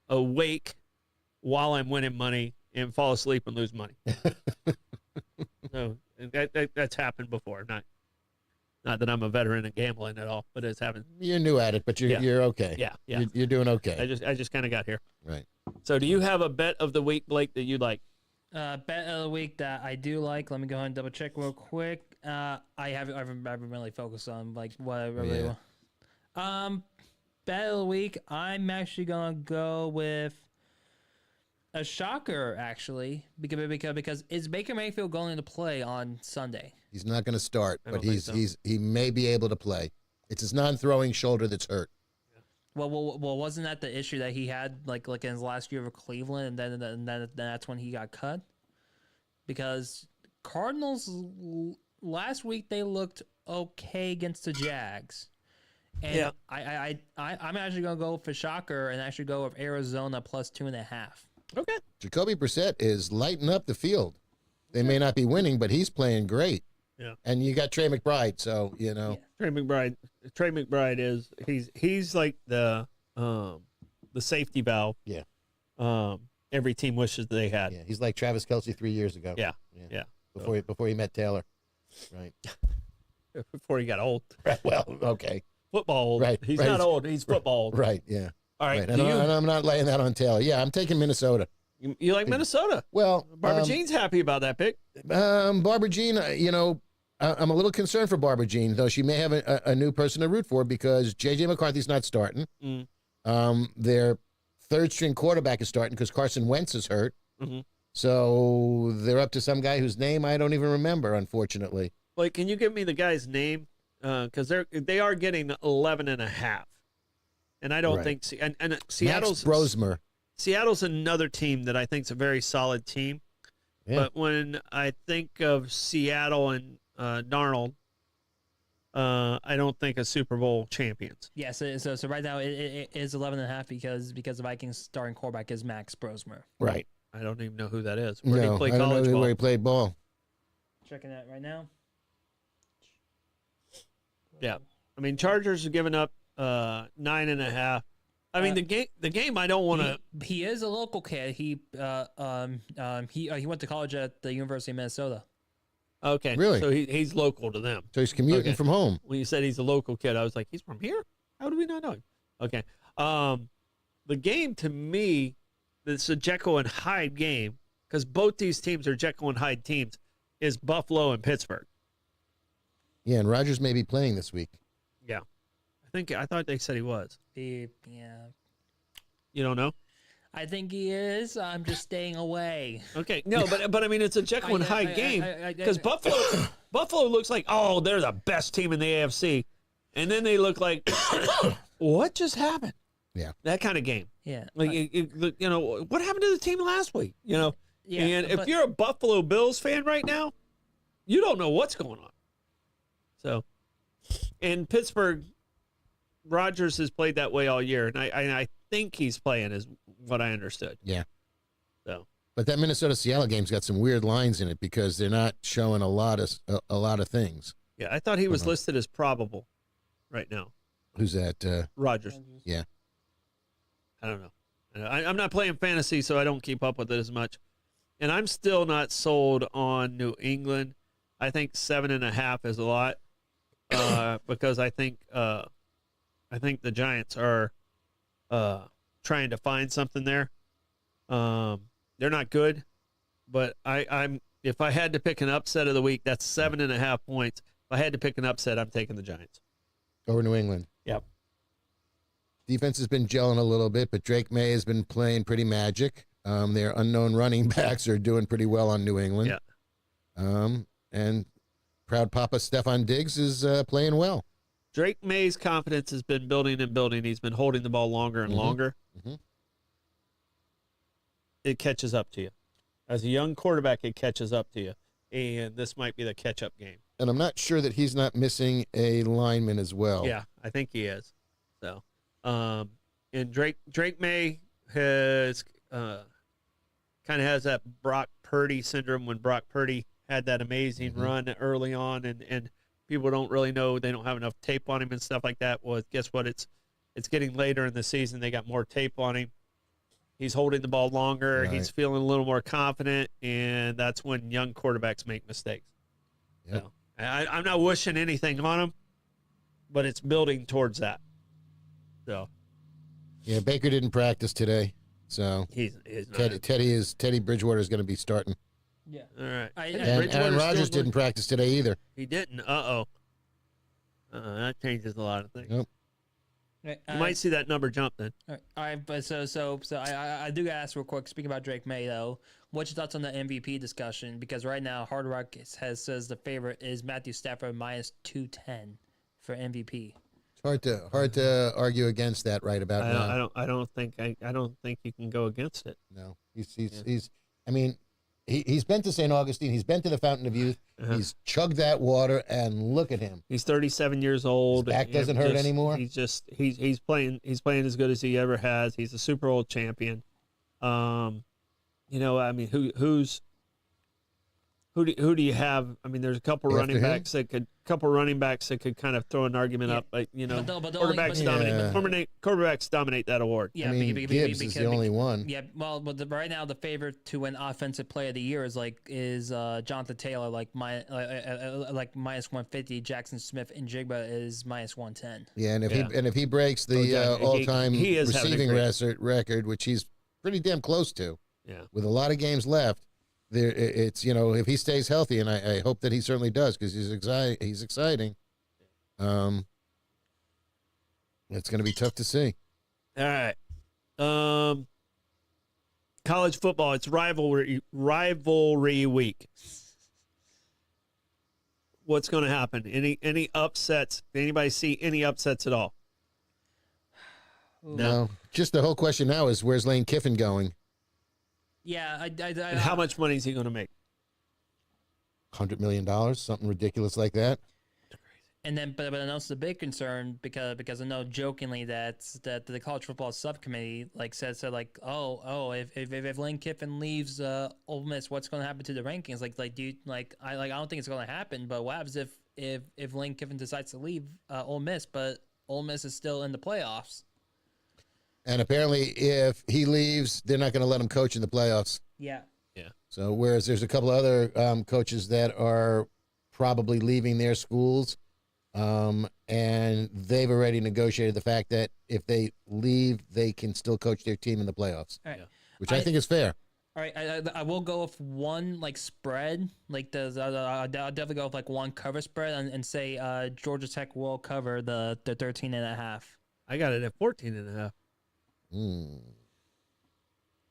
awake while I'm winning money and fall asleep and lose money. So that's happened before. Not that I'm a veteran in gambling at all, but it's happened. You're new at it, but you're okay. Yeah. You're doing okay. I just kind of got here. Right. So do you have a bet of the week, Blake, that you like? Bet of the week that I do like. Let me go ahead and double check real quick. I haven't really focused on like what I really want. Bet of the week. I'm actually gonna go with a shocker, actually, because is Baker Mayfield going to play on Sunday? He's not going to start, I but don't think so. he may be able to play. It's his non-throwing shoulder that's hurt. Well, wasn't that the issue that he had like in his last year with Cleveland, and then that's when he got cut? Because Cardinals last week they looked okay against the Jags, and Yeah. I'm actually gonna go for shocker and actually go with Arizona plus 2.5. Okay. Jacoby Brissett is lighting up the field. They may not be winning, but he's playing great. Yeah. And you got Trey McBride, so Trey McBride is he's like the safety valve. Yeah. Every team wishes they had. yeah, he's like Travis Kelce 3 years ago. Yeah. Before he met Taylor. Right. Before he got old. Well, okay. Football old. Right, He's right. not old. He's football old. Right. Yeah. All right. Right. And I'm not laying that on Taylor. Yeah, I'm taking Minnesota. You like Minnesota? Well, Barbara Jean's happy about that pick. Barbara Jean, I'm a little concerned for Barbara Jean, though she may have a new person to root for because J.J. McCarthy's not starting. Their third-string quarterback is starting because Carson Wentz is hurt. Mhm. So they're up to some guy whose name I don't even remember, unfortunately. Like, can you give me the guy's name? Because they are getting 11.5, and I don't Right. think and Seattle's Max Brosmer. Seattle's another team that I think is a very solid team. Yeah. But when I think of Seattle and Darnold, I don't think of Super Bowl champions. Yeah, so right now it is 11.5 because the Vikings starting quarterback is Max Brosmer. Right. I don't even know who that is. Where did No, he play I don't college know ball? where he played ball. Checking that right now. Yeah, I mean Chargers are giving up 9.5. I mean the game. I don't want to. He is a local kid. He went to college at the University of Minnesota. Okay, Really? So he's local to them. So he's commuting Okay. from home. When you said he's a local kid, I was like, he's from here? How do we not know him? Okay. The game to me, it's a Jekyll and Hyde game because both these teams are Jekyll and Hyde teams, is Buffalo and Pittsburgh. Yeah, and Rodgers may be playing this week. Yeah. I thought they said he was. Yeah, You don't know? I think he is. I'm just staying away. Okay. No, but I mean, it's a Jekyll and Hyde game because Buffalo looks like, oh, they're the best team in the AFC. And then they look like, what just happened? Yeah. That kind of game. Yeah, Like, what happened to the team last week? yeah. And if but- you're a Buffalo Bills fan right now, you don't know what's going on. So, in Pittsburgh, Rodgers has played that way all year, and I think he's playing, is what I understood. Yeah. So, But that Minnesota-Seattle game's got some weird lines in it because they're not showing a lot of things. yeah, I thought he was listed as probable right now. Who's that? Rodgers. Yeah. I don't know. I'm not playing fantasy, so I don't keep up with it as much. And I'm still not sold on New England. I think 7.5 is a lot because I think the Giants are trying to find something there. They're not good, but I'm if I had to pick an upset of the week, that's 7.5 points. If I had to pick an upset, I'm taking the Giants. Over New England. Yep. Defense has been gelling a little bit, but Drake May has been playing pretty magic. Their unknown running backs are doing pretty well on New England. Yeah. And proud Papa Stephon Diggs is playing well. Drake May's confidence has been building and building. He's been holding the ball longer and longer. It catches up to you. As a young quarterback, it catches up to you. And this might be the catch-up game. And I'm not sure that he's not missing a lineman as well. Yeah, I think he is. So, and Drake May has kind of has that Brock Purdy syndrome when Brock Purdy had that amazing run early on, and people don't really know, they don't have enough tape on him and stuff like that. Well, guess what? It's getting later in the season. They got more tape on him. He's holding the ball longer. Right. He's feeling a little more confident, and that's when young quarterbacks make mistakes. Yep. So, I'm not wishing anything on him, but it's building towards that. So Yeah, Baker didn't practice today, so he's not. Teddy Bridgewater is going to be starting. Yeah. All right. I- And Bridgewater's Aaron still Rodgers doing- didn't practice today either. He didn't. That changes a lot of things. Nope. You might see that number jump then. All right, but so I do gotta ask real quick. Speaking about Drake May though, what's your thoughts on the MVP discussion? Because right now Hard Rock says the favorite is Matthew Stafford minus 210 for MVP. It's hard to argue against that right about now. I don't think you can go against it. No, he's. I mean, he's been to St. Augustine. He's been to the Fountain of Youth. He's chugged that water, and look at him. He's 37 years old. His back doesn't hurt anymore. He's playing as good as he ever has. He's a Super Bowl champion. I mean, who do you have? I mean, there's a couple After running him? backs that could kind of throw an argument up, but But the quarterbacks only- quarterbacks dominate that award. Yeah, I mean, Gibbs is the only one. Yeah, well, but right now the favorite to win Offensive Player of the Year is Jonathan Taylor, like minus 150. Jackson Smith and Jigba is minus 110. Yeah, and if he breaks the yeah, all-time he is having a receiving great- record, which he's pretty damn close to, Yeah. with a lot of games left, it's if he stays healthy, and I hope that he certainly does because he's exciting. It's going to be tough to see. All right. College football, it's rivalry week. What's going to happen? Any upsets? Did anybody see any upsets at all? No, just the whole question now is where's Lane Kiffin going? Yeah, And how much money is he going to make? $100 million, something ridiculous like that. And then, but also the big concern because I know jokingly that the college football subcommittee said if Lane Kiffin leaves Ole Miss, what's going to happen to the rankings? I don't think it's going to happen. But what happens if Lane Kiffin decides to leave Ole Miss, but Ole Miss is still in the playoffs? And apparently, if he leaves, they're not going to let him coach in the playoffs. Yeah. So whereas there's a couple other coaches that are probably leaving their schools. And they've already negotiated the fact that if they leave, they can still coach their team in the playoffs, All right. which I think is fair. All right, I will go with one spread. I'll definitely go with one cover spread and say Georgia Tech will cover the 13.5. I got it at 14.5. Mm.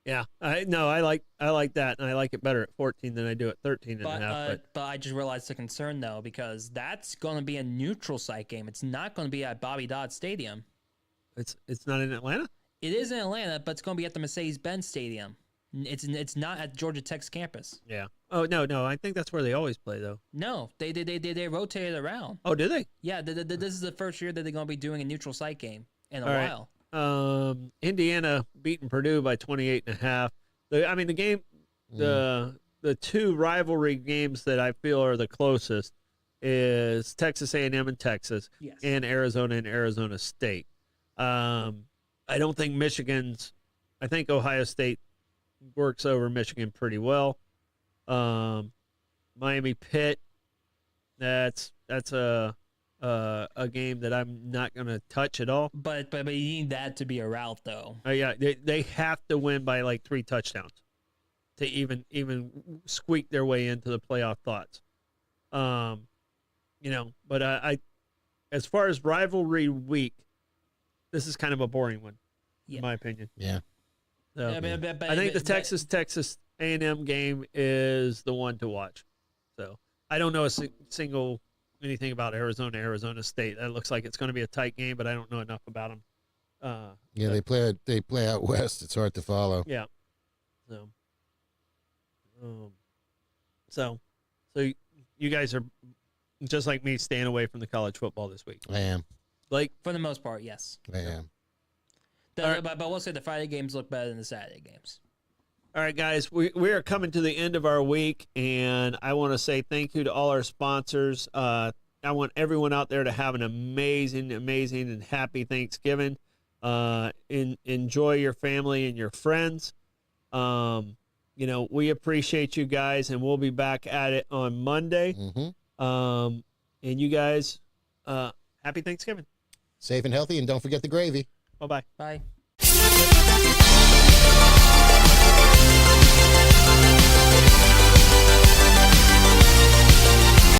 Yeah, I like that, and I like it better at 14 than I do at 13.5. But I just realized the concern though, because that's going to be a neutral site game. It's not going to be at Bobby Dodd Stadium. It's not in Atlanta. It is in Atlanta, but it's going to be at the Mercedes-Benz Stadium. It's not at Georgia Tech's campus. Yeah. Oh no, I think that's where they always play though. No, they rotated around. Oh, do they? Yeah, this is the first year that they're going to be doing a neutral site game in a All right. while. Indiana beating Purdue by 28.5. The game, the two rivalry games that I feel are the closest is Texas A&M and Texas, Yes. and Arizona State. I don't think I think Ohio State works over Michigan pretty well. Miami Pitt, that's a game that I'm not going to touch at all. But you need that to be a route though. Yeah, they have to win by 3 touchdowns to even squeak their way into the playoff thoughts. But I as far as rivalry week, this is kind of a boring one, in my opinion. Yeah. So, Yeah, but I think the Texas A&M game is the one to watch. So I don't know a single anything about Arizona State. That looks like it's going to be a tight game, but I don't know enough about them. Yeah, they play out west. It's hard to follow. Yeah. So you guys are just like me, staying away from the college football this week. I am. Like, For the most part, yes. I am. But we'll say the Friday games look better than the Saturday games. all right, guys, we are coming to the end of our week, and I want to say thank you to all our sponsors. I want everyone out there to have an amazing and happy Thanksgiving. Enjoy your family and your friends. We appreciate you guys, and we'll be back at it on Monday. Mm-hmm. And you guys, happy Thanksgiving. Safe and healthy, and don't forget the gravy. Bye-bye. Bye.